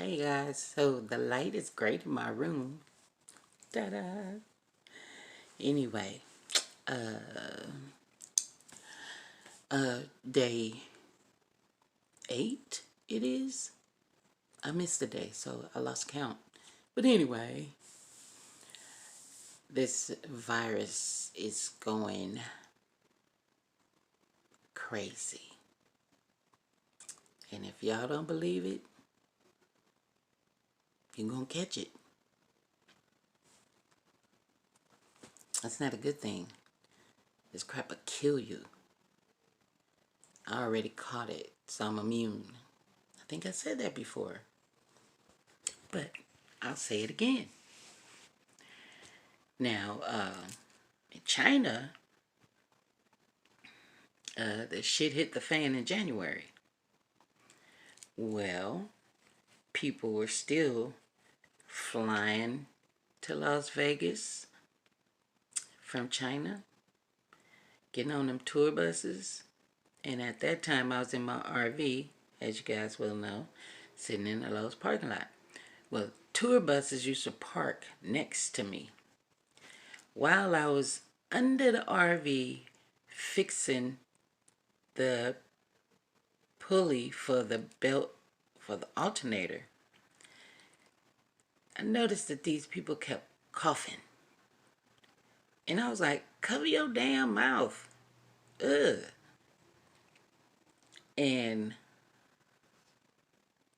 Hey guys, so the light is great in my room. Ta-da! Anyway, day 8 it is. I missed a day, so I lost count. But anyway, this virus is going crazy. And if y'all don't believe it, you're gonna catch it. That's not a good thing. This crap will kill you. I already caught it, so I'm immune. I think I said that before, but I'll say it again. Now, in China, the shit hit the fan in January. Well, people were still flying to Las Vegas from China, getting on them tour buses. And at that time, I was in my RV, as you guys well know, sitting in the Lowe's parking lot. Well, tour buses used to park next to me. While I was under the RV fixing the pulley for the belt for the alternator, I noticed that these people kept coughing. And I was like, cover your damn mouth. Ugh. And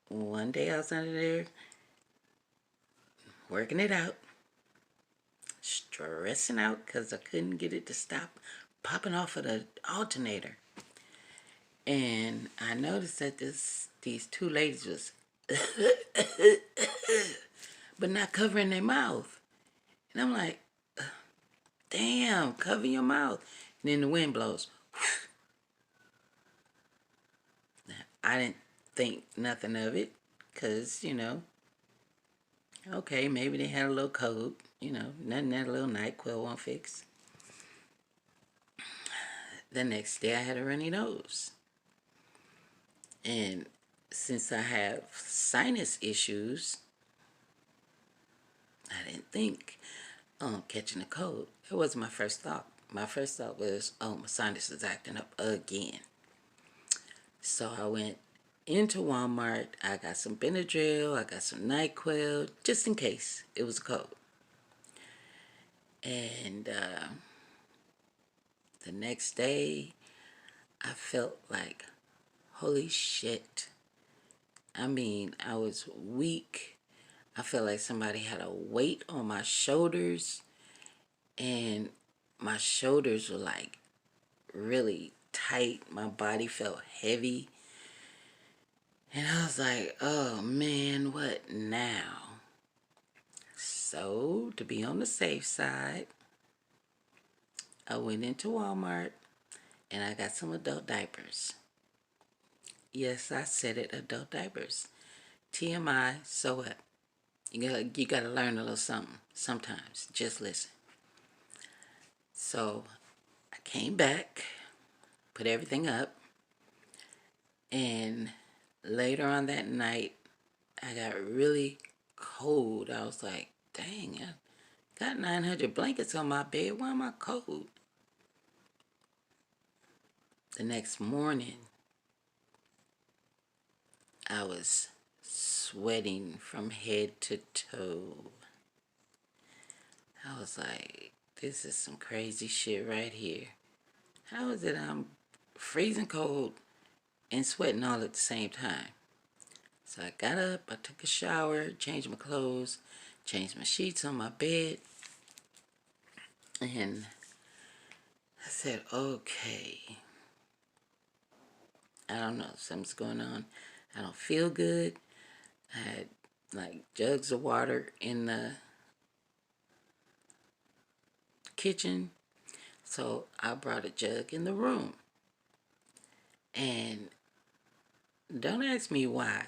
one day I was under there working it out, stressing out because I couldn't get it to stop popping off of the alternator. And I noticed that these two ladies was but not covering their mouth. And I'm like, damn, cover your mouth. And then the wind blows. I didn't think nothing of it because, okay, maybe they had a little cold, nothing that a little NyQuil won't fix. The next day I had a runny nose. And since I have sinus issues, I didn't think catching a cold. It wasn't my first thought. My first thought was, oh, my sinus is acting up again. So I went into Walmart. I got some Benadryl. I got some NyQuil, just in case it was a cold. And the next day, I felt like, holy shit. I mean, I was weak. I felt like somebody had a weight on my shoulders. And my shoulders were like really tight. My body felt heavy. And I was like, oh man, what now? So, to be on the safe side, I went into Walmart and I got some adult diapers. Yes, I said it, adult diapers. TMI, so what? You gotta learn a little something sometimes. Just listen. So, I came back, put everything up, and later on that night, I got really cold. I was like, dang, I got 900 blankets on my bed. Why am I cold? The next morning, I was sweating from head to toe. I was like, this is some crazy shit right here. How is it I'm freezing cold and sweating all at the same time? So I got up, I took a shower, changed my clothes, changed my sheets on my bed, and I said, okay, I don't know, something's going on. I don't feel good. I had like jugs of water in the kitchen, so I brought a jug in the room. And don't ask me why,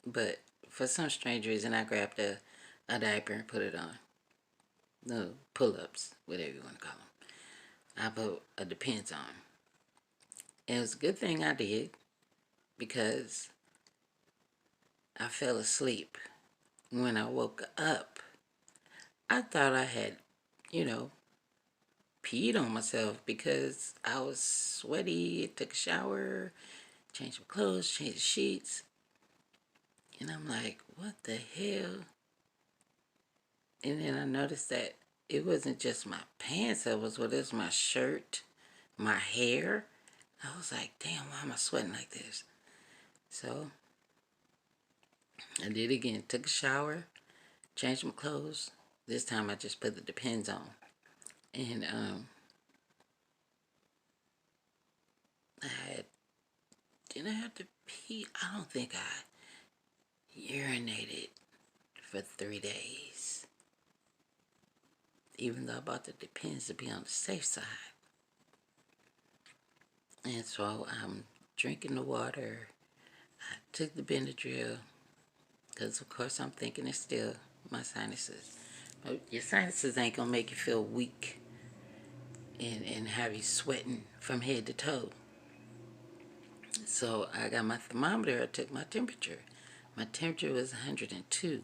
but for some strange reason, I grabbed a diaper and put it on. No, pull-ups, whatever you want to call them. I put a Depends on. And it was a good thing I did because I fell asleep. When I woke up, I thought I had, you know, peed on myself because I was sweaty, took a shower, changed my clothes, changed the sheets. And I'm like, what the hell? And then I noticed that it wasn't just my pants that was wet, it was my shirt, my hair. I was like, damn, why am I sweating like this? So I did it again. Took a shower, changed my clothes. This time I just put the Depends on. And did I have to pee? I don't think I urinated for 3 days. Even though I bought the Depends to be on the safe side. And so I'm drinking the water. I took the Benadryl. Because, of course, I'm thinking it's still my sinuses. But your sinuses ain't going to make you feel weak and have you sweating from head to toe. So I got my thermometer. I took my temperature. My temperature was 102.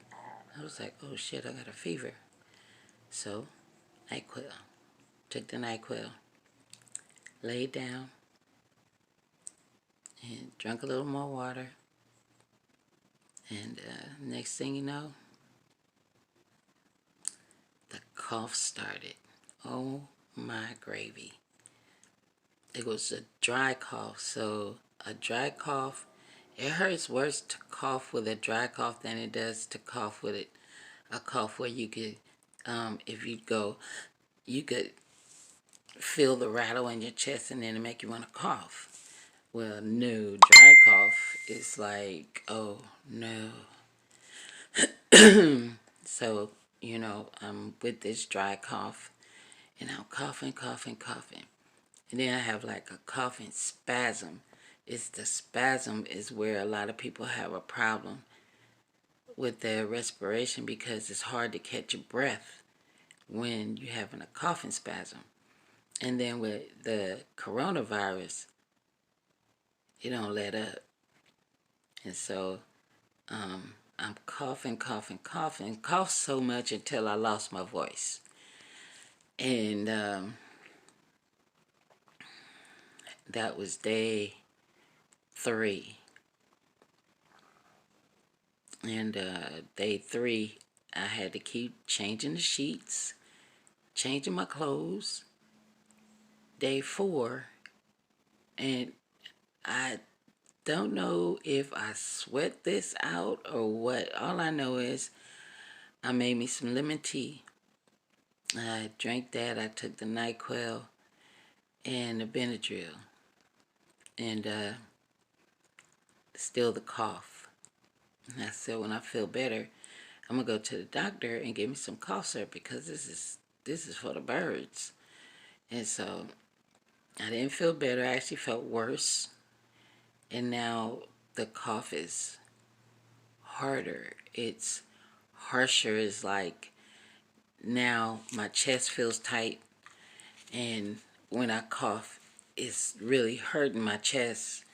I was like, oh, shit, I got a fever. So, NyQuil. Took the NyQuil. Laid down. And drank a little more water. And next thing you know, the cough started. Oh my gravy. It was a dry cough. So a dry cough, it hurts worse to cough with a dry cough than it does to cough with a cough where you could, if you go, you could feel the rattle in your chest and then it make you want to cough. Well, no, dry cough is like, oh no. So, I'm with this dry cough and I'm coughing, coughing, coughing. And then I have like a coughing spasm. It's the spasm is where a lot of people have a problem with their respiration because it's hard to catch your breath when you're having a coughing spasm. And then with the coronavirus, it don't let up. And so I'm coughing, coughing, coughing, coughed so much until I lost my voice. And that was day 3. And day 3, I had to keep changing the sheets, changing my clothes. Day 4, and I don't know if I sweat this out or what. All I know is I made me some lemon tea. I drank that. I took the NyQuil and the Benadryl. And still the cough. And I said when I feel better, I'm gonna go to the doctor and get me some cough syrup because this is for the birds. And so I didn't feel better. I actually felt worse. And now the cough is harder. It's harsher. It's like now my chest feels tight. And when I cough, it's really hurting my chest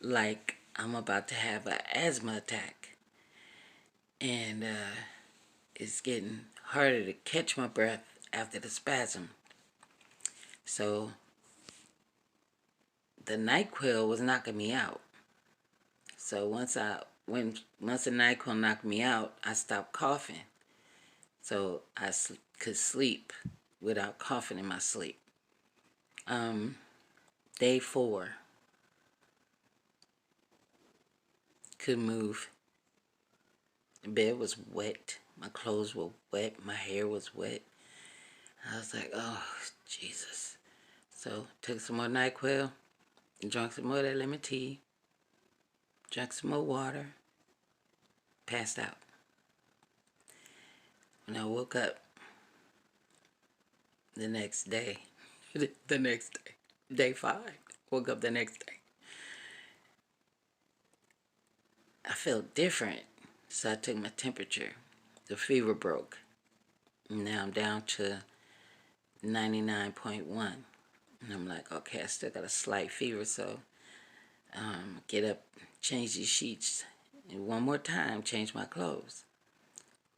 like I'm about to have an asthma attack. And it's getting harder to catch my breath after the spasm. So the NyQuil was knocking me out. So once the NyQuil knocked me out, I stopped coughing. So I could sleep without coughing in my sleep. Day 4, couldn't move. The bed was wet. My clothes were wet. My hair was wet. I was like, oh, Jesus. So took some more NyQuil, drank some more of that lemon tea, drank some more water, passed out. When I woke up the next day, day 5, woke up the next day. I felt different, so I took my temperature. The fever broke. Now I'm down to 99.1. And I'm like, okay, I still got a slight fever, so get up, change these sheets, And one more time, change my clothes.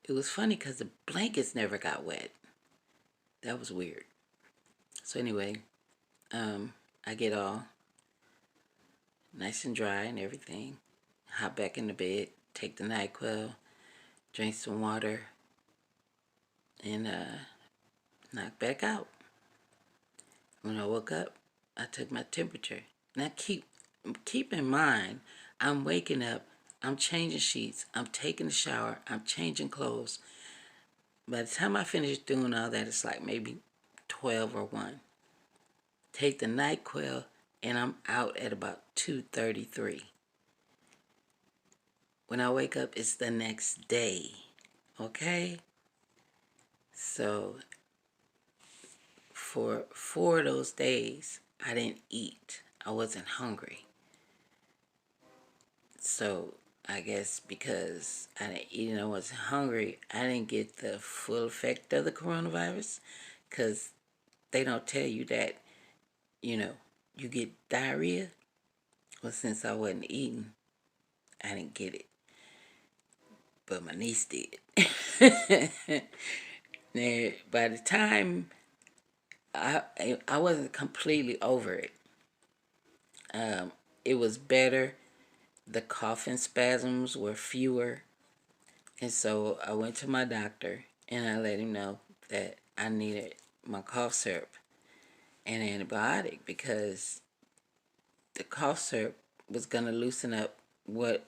It was funny because the blankets never got wet. That was weird. So anyway, I get all nice and dry and everything. Hop back in the bed, take the NyQuil, drink some water, and knock back out. When I woke up, I took my temperature. Now keep in mind, I'm waking up, I'm changing sheets, I'm taking a shower, I'm changing clothes. By the time I finish doing all that, it's like maybe 12 or 1. Take the NyQuil, and I'm out at about 2:33. When I wake up, it's the next day. Okay? So for 4 of those days, I didn't eat. I wasn't hungry. So I guess because I didn't eat and I wasn't hungry, I didn't get the full effect of the coronavirus. Because they don't tell you that, you get diarrhea. Well, since I wasn't eating, I didn't get it. But my niece did. Now, by the time I wasn't completely over it. It was better. The coughing spasms were fewer. And so I went to my doctor and I let him know that I needed my cough syrup and antibiotic because the cough syrup was going to loosen up the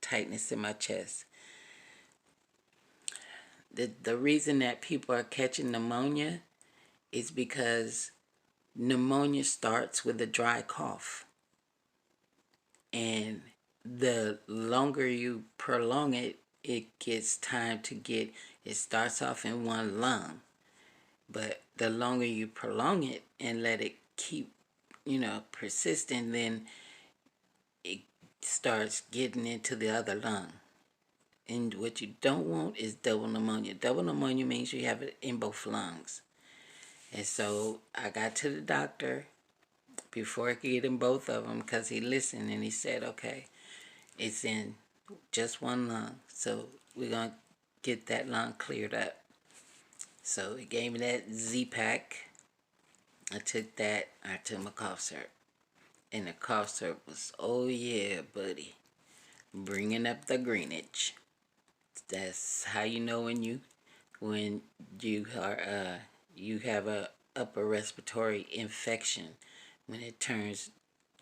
tightness in my chest. The reason that people are catching pneumonia is because pneumonia starts with a dry cough. And the longer you prolong it, it gets time to it starts off in one lung. But the longer you prolong it and let it keep, persisting, then it starts getting into the other lung. And what you don't want is double pneumonia. Double pneumonia means you have it in both lungs. And so I got to the doctor before I could get in both of them because he listened and he said, okay, it's in just one lung. So we're going to get that lung cleared up. So he gave me that Z-Pack. I took that. I took my cough syrup. And the cough syrup was, oh yeah, buddy, bringing up the greenage. That's how you know when you are you have a upper respiratory infection, when it turns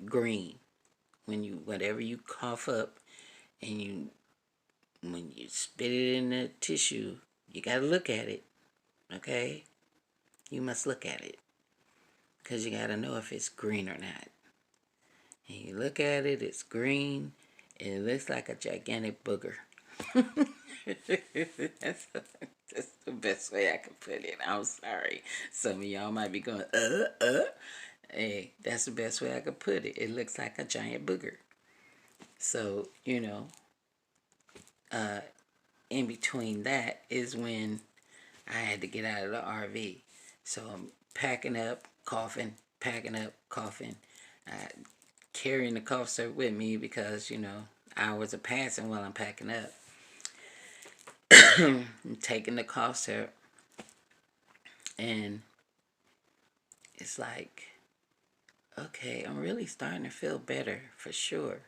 green. Whatever you cough up and when you spit it in the tissue, you gotta look at it. Okay? You must look at it. Because you gotta know if it's green or not. And you look at it, it's green, and it looks like a gigantic booger. that's the best way I can put it. I'm sorry. Some of y'all might be going, Hey, that's the best way I could put it. It looks like a giant booger. So, in between that is when I had to get out of the RV. So I'm packing up, coughing, packing up, coughing, carrying the cough syrup with me because, hours are passing while I'm packing up. I'm taking the cough syrup, and it's like, okay, I'm really starting to feel better for sure.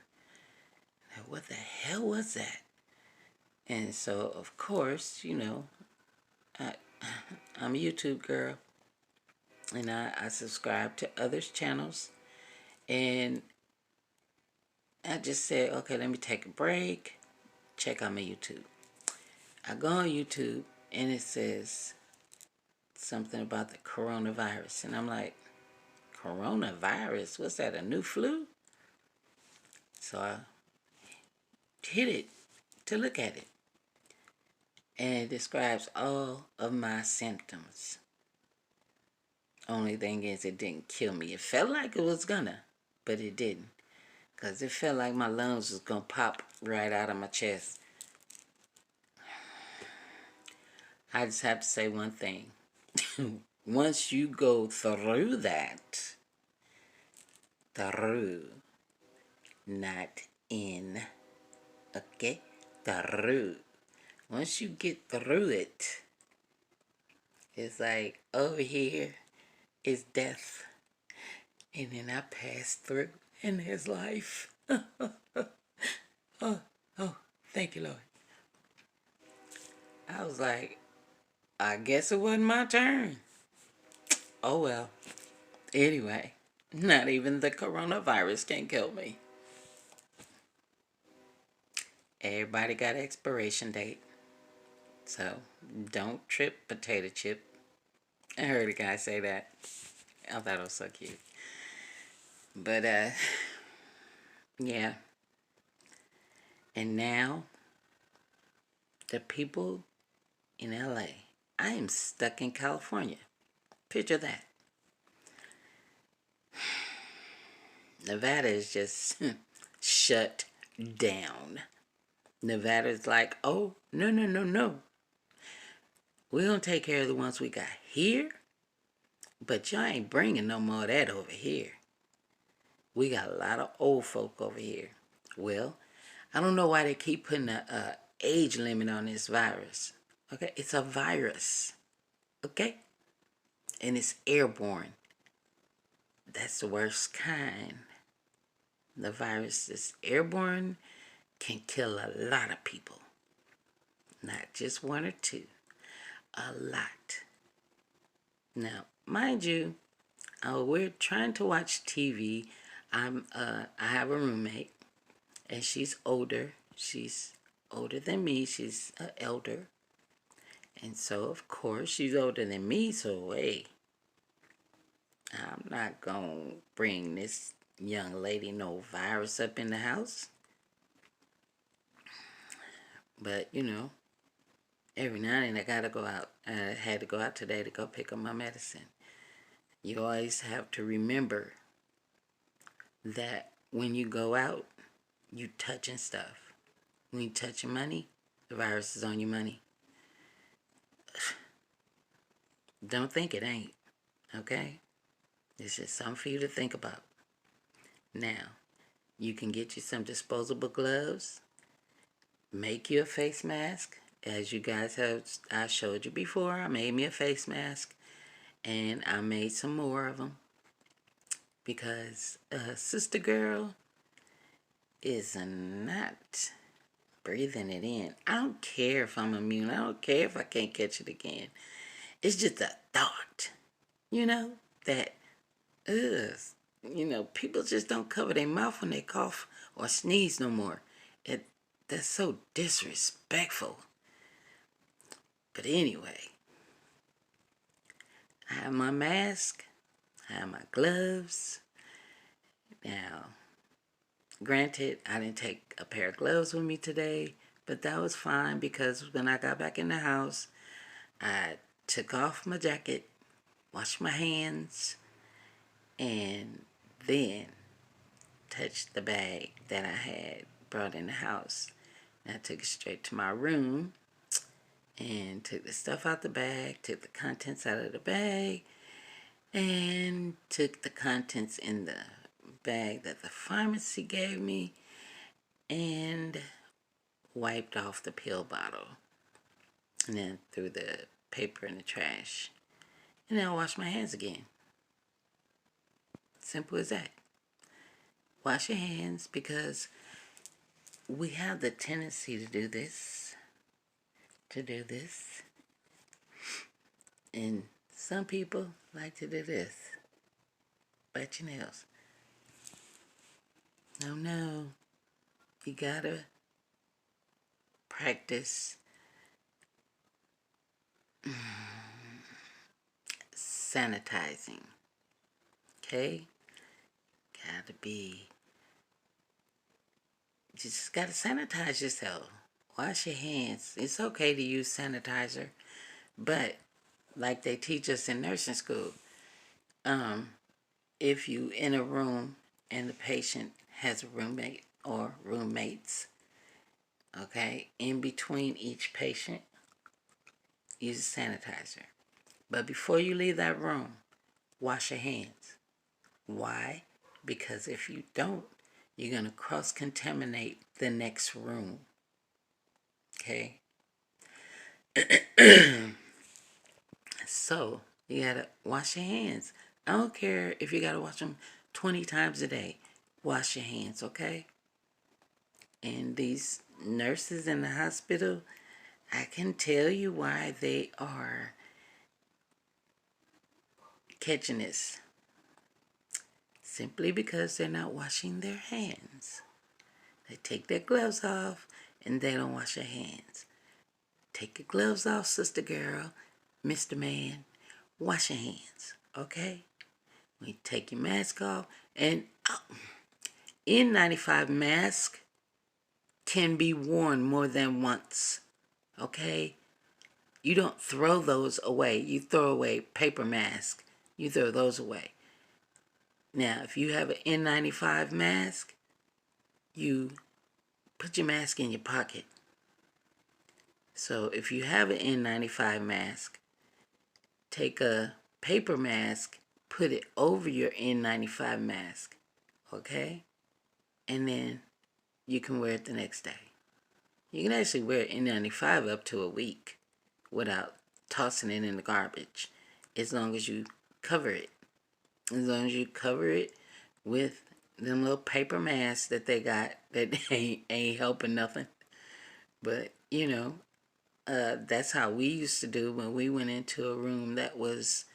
Now, what the hell was that? And so, of course, I'm a YouTube girl, and I subscribe to others' channels, and I just said, okay, let me take a break, check out my YouTube. I go on YouTube, and it says something about the coronavirus, and I'm like, coronavirus? What's that, a new flu? So I hit it to look at it, and it describes all of my symptoms. Only thing is, it didn't kill me. It felt like it was gonna, but it didn't. Because it felt like my lungs was gonna pop right out of my chest. I just have to say one thing. Once you go through that, through, not in, get through. Once you get through it, it's like over here is death. And then I pass through and there's life. Oh, oh, thank you, Lord. I was like, I guess it wasn't my turn. Oh well. Anyway, not even the coronavirus can kill me. Everybody got an expiration date. So don't trip potato chip. I heard a guy say that. I thought it was so cute. But yeah. And now the people in LA. I am stuck in California. Picture that. Nevada is just shut down. Nevada's like, oh, no, no, no, no. We're going to take care of the ones we got here, but y'all ain't bringing no more of that over here. We got a lot of old folk over here. Well, I don't know why they keep putting a age limit on this virus. Okay, it's a virus. Okay? And it's airborne. That's the worst kind. The virus is airborne, can kill a lot of people. Not just one or two. A lot. Now, mind you, we're trying to watch TV. I have a roommate, and she's older. She's older than me. She's an elder. And so, of course, she's older than me, so, hey, I'm not going to bring this young lady no virus up in the house. But, you know, every now and then I got to go out. I had to go out today to go pick up my medicine. You always have to remember that when you go out, you touching stuff. When you touching money, the virus is on your money. Don't think it ain't, okay? It's just something for you to think about. Now, you can get you some disposable gloves. Make you a face mask. As you guys have, I showed you before, I made me a face mask. And I made some more of them. Because Sister Girl is not breathing it in. I don't care if I'm immune. I don't care if I can't catch it again. It's just a thought, you know, that, people just don't cover their mouth when they cough or sneeze no more. That's so disrespectful. But anyway, I have my mask. I have my gloves. Now, granted, I didn't take a pair of gloves with me today, but that was fine because when I got back in the house, I took off my jacket, washed my hands, and then touched the bag that I had brought in the house. And I took it straight to my room and took the stuff out the bag, took the contents out of the bag, and took the contents in the bag that the pharmacy gave me and wiped off the pill bottle and then threw the paper in the trash. And then I washed my hands again. Simple as that. Wash your hands because we have the tendency to do this. And some people like to do this. Bite your nails. No. You gotta practice sanitizing. Okay? Just gotta sanitize yourself. Wash your hands. It's okay to use sanitizer, but like they teach us in nursing school, if you in a room and the patient has a roommate or roommates, okay, in between each patient, use a sanitizer. But before you leave that room, wash your hands. Why? Because if you don't, you're going to cross-contaminate the next room. Okay? So, you gotta wash your hands. I don't care if you gotta wash them 20 times a day. Wash your hands, okay? And these nurses in the hospital, I can tell you why they are catching this. Simply because they're not washing their hands. They take their gloves off and they don't wash their hands. Take your gloves off, sister girl, Mr. Man. Wash your hands, okay? When you take your mask off, and N95 mask can be worn more than once, okay? You don't throw those away. You throw away paper mask. You throw those away. Now, if you have an N95 mask, you put your mask in your pocket. So if you have an N95 mask, take a paper mask, put it over your N95 mask, okay? And then you can wear it the next day. You can actually wear N95 up to a week without tossing it in the garbage, as long as you cover it. As long as you cover it with them little paper masks that they got that ain't helping nothing. But, that's how we used to do when we went into a room that was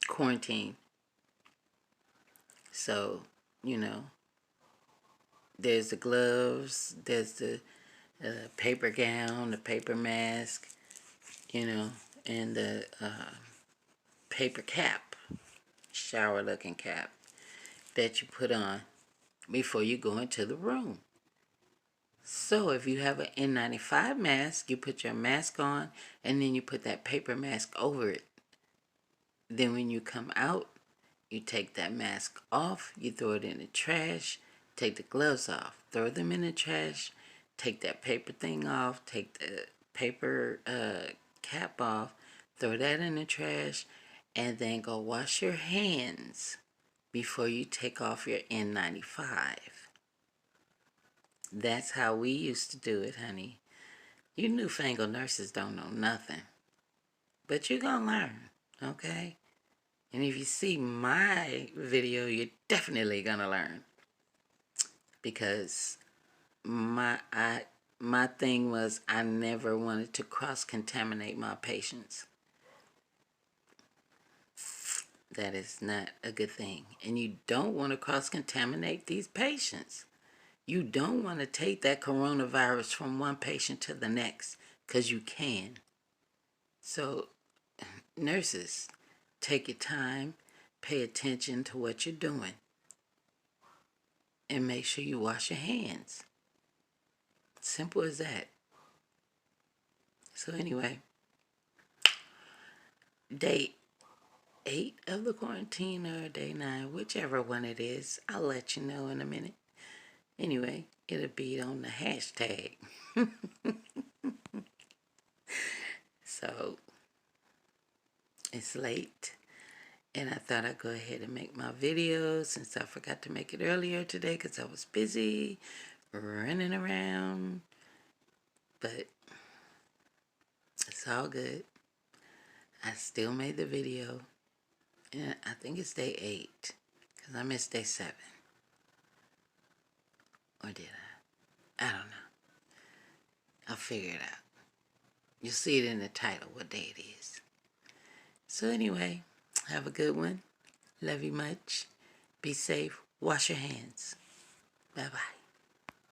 quarantined. So, there's the gloves, there's the paper gown, the paper mask, and the paper cap, shower looking cap that you put on before you go into the room. So if you have an N95 mask, you put your mask on and then you put that paper mask over it. Then when you come out, you take that mask off, you throw it in the trash, take the gloves off, throw them in the trash, take that paper thing off, take the paper cap off, throw that in the trash, and then go wash your hands before you take off your N95. That's how we used to do it, honey. You newfangled nurses don't know nothing. But you're going to learn, okay? And if you see my video, you're definitely going to learn. Because my thing was I never wanted to cross-contaminate my patients. That is not a good thing. And you don't want to cross-contaminate these patients. You don't want to take that coronavirus from one patient to the next, because you can. So, nurses, take your time, pay attention to what you're doing, and make sure you wash your hands. Simple as that. So anyway, day 8 of the quarantine or day 9, whichever one it is, I'll let you know in a minute. Anyway, it'll be on the hashtag. So, it's late, and I thought I'd go ahead and make my video since I forgot to make it earlier today because I was busy running around. But it's all good. I still made the video, and I think it's day 8 because I missed day 7. Or did I? I don't know. I'll figure it out. You'll see it in the title what day it is. So anyway, have a good one. Love you much. Be safe. Wash your hands. Bye-bye.